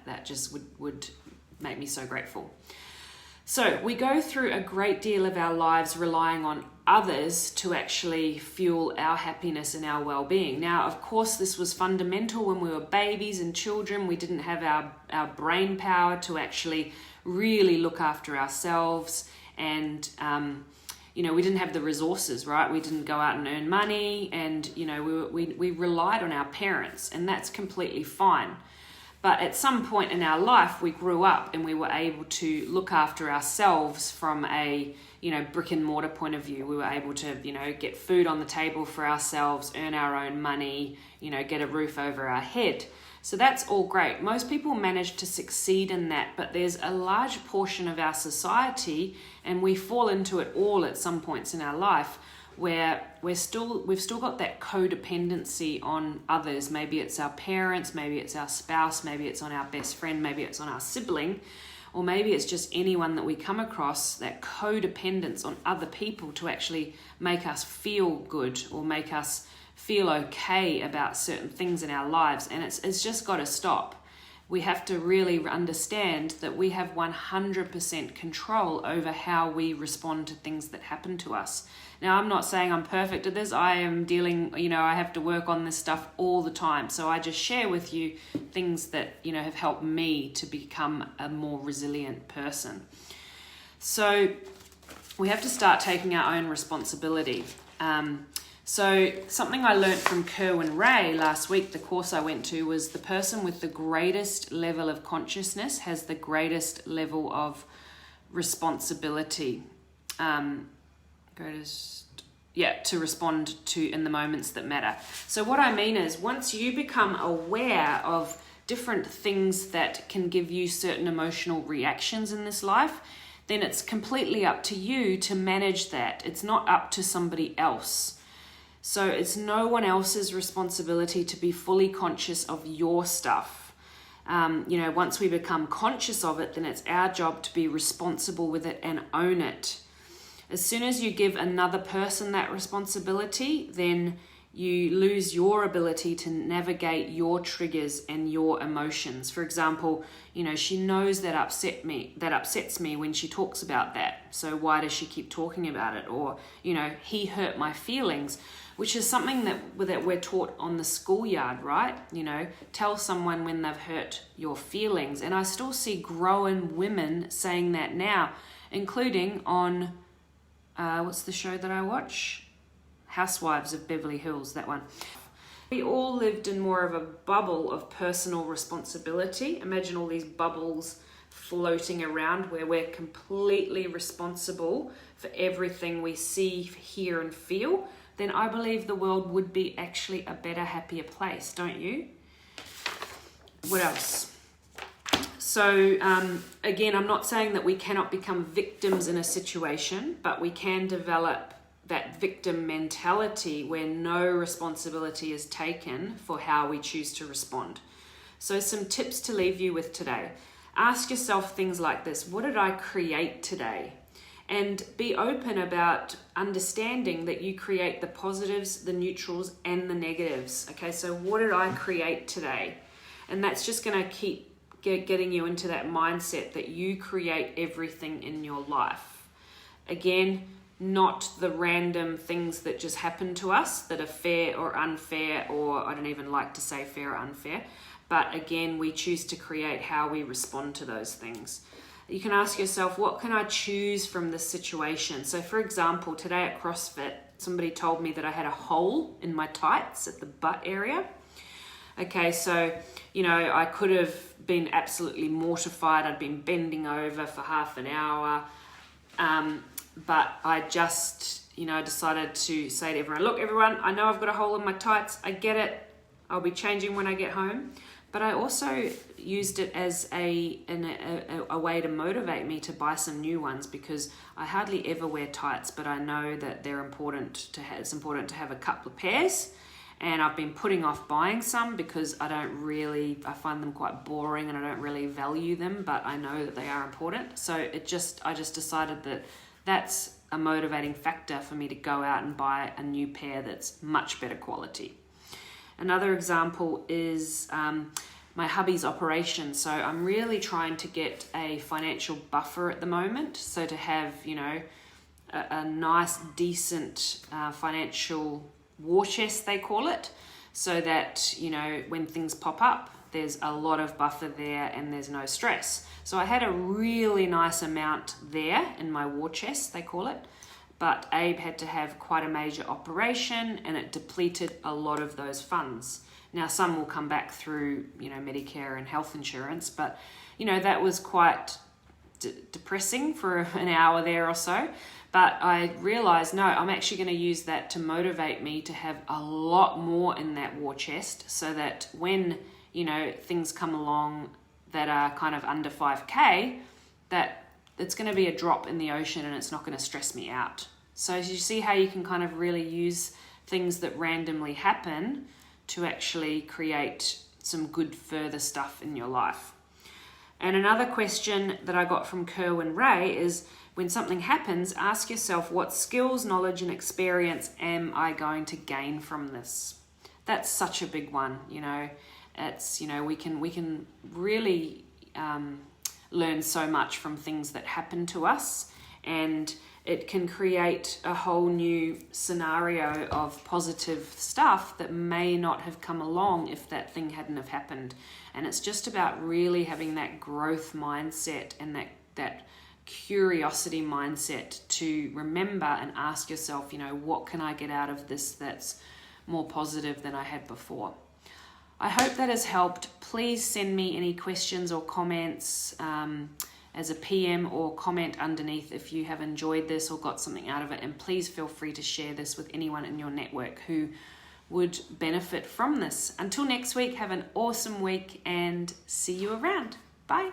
that just would make me so grateful. So we go through a great deal of our lives relying on others to actually fuel our happiness and our well-being. Now, of course, this was fundamental when we were babies and children. We didn't have our brain power to actually really look after ourselves, and we didn't have the resources, right? We didn't go out and earn money, and we relied on our parents, and that's completely fine. But at some point in our life, we grew up and we were able to look after ourselves from a, brick and mortar point of view. We were able to, get food on the table for ourselves, earn our own money, get a roof over our head. So that's all great. Most people manage to succeed in that, but there's a large portion of our society, and we fall into it all at some points in our life, where we've still got that codependency on others. Maybe it's our parents, maybe it's our spouse, maybe it's on our best friend, maybe it's on our sibling, or maybe it's just anyone that we come across, that codependence on other people to actually make us feel good or make us feel okay about certain things in our lives. And it's just got to stop. We have to really understand that we have 100% control over how we respond to things that happen to us. Now, I'm not saying I'm perfect at this. I am dealing, I have to work on this stuff all the time. So I just share with you things that, have helped me to become a more resilient person. So we have to start taking our own responsibility. So something I learned from Kerwin Ray last week, the course I went to, was the person with the greatest level of consciousness has the greatest level of responsibility. To respond to in the moments that matter. So what I mean is, once you become aware of different things that can give you certain emotional reactions in this life, then it's completely up to you to manage that. It's not up to somebody else. So it's no one else's responsibility to be fully conscious of your stuff. Once we become conscious of it, then it's our job to be responsible with it and own it. As soon as you give another person that responsibility, then you lose your ability to navigate your triggers and your emotions. For example, she knows that upsets me when she talks about that. So why does she keep talking about it? Or, he hurt my feelings, which is something that we're taught on the schoolyard, right? Tell someone when they've hurt your feelings. And I still see grown women saying that now, including on what's the show that I watch? Housewives of Beverly Hills, that one. We all lived in more of a bubble of personal responsibility. Imagine all these bubbles floating around where we're completely responsible for everything we see, hear, and feel. Then I believe the world would be actually a better, happier place, don't you? What else? So again, I'm not saying that we cannot become victims in a situation, but we can develop that victim mentality where no responsibility is taken for how we choose to respond. So some tips to leave you with today. Ask yourself things like this: what did I create today? And be open about understanding that you create the positives, the neutrals, and the negatives. Okay, so what did I create today? And that's just going to keep getting you into that mindset that you create everything in your life. Again, not the random things that just happen to us that are fair or unfair, or I don't even like to say fair or unfair. But again, we choose to create how we respond to those things. You can ask yourself, what can I choose from this situation? So for example, today at CrossFit, somebody told me that I had a hole in my tights at the butt area. Okay, so, I could have been absolutely mortified. I'd been bending over for half an hour. But I just, decided to say to everyone, look, everyone, I know I've got a hole in my tights. I get it. I'll be changing when I get home. But I also used it as a way to motivate me to buy some new ones, because I hardly ever wear tights, but I know that they're important to have. It's important to have a couple of pairs. And I've been putting off buying some because I find them quite boring and I don't really value them, but I know that they are important. So I just decided that that's a motivating factor for me to go out and buy a new pair that's much better quality. Another example is my hubby's operation. So I'm really trying to get a financial buffer at the moment. So to have, a nice, decent financial war chest, they call it, so that, when things pop up, there's a lot of buffer there and there's no stress. So I had a really nice amount there in my war chest, they call it, but Abe had to have quite a major operation and it depleted a lot of those funds. Now some will come back through, Medicare and health insurance, but, that was quite depressing for an hour there or so. But I realized, no, I'm actually going to use that to motivate me to have a lot more in that war chest, so that when, things come along that are kind of under 5K, that it's going to be a drop in the ocean and it's not going to stress me out. So you see how you can kind of really use things that randomly happen to actually create some good further stuff in your life. And another question that I got from Kerwin Ray is, when something happens, ask yourself, what skills, knowledge, and experience am I going to gain from this? That's such a big one, It's, we can really learn so much from things that happen to us, and it can create a whole new scenario of positive stuff that may not have come along if that thing hadn't have happened. And it's just about really having that growth mindset and that curiosity mindset to remember and ask yourself, what can I get out of this that's more positive than I had before? I hope that has helped. Please send me any questions or comments as a PM or comment underneath if you have enjoyed this or got something out of it. And please feel free to share this with anyone in your network who would benefit from this. Until next week, have an awesome week and see you around. Bye.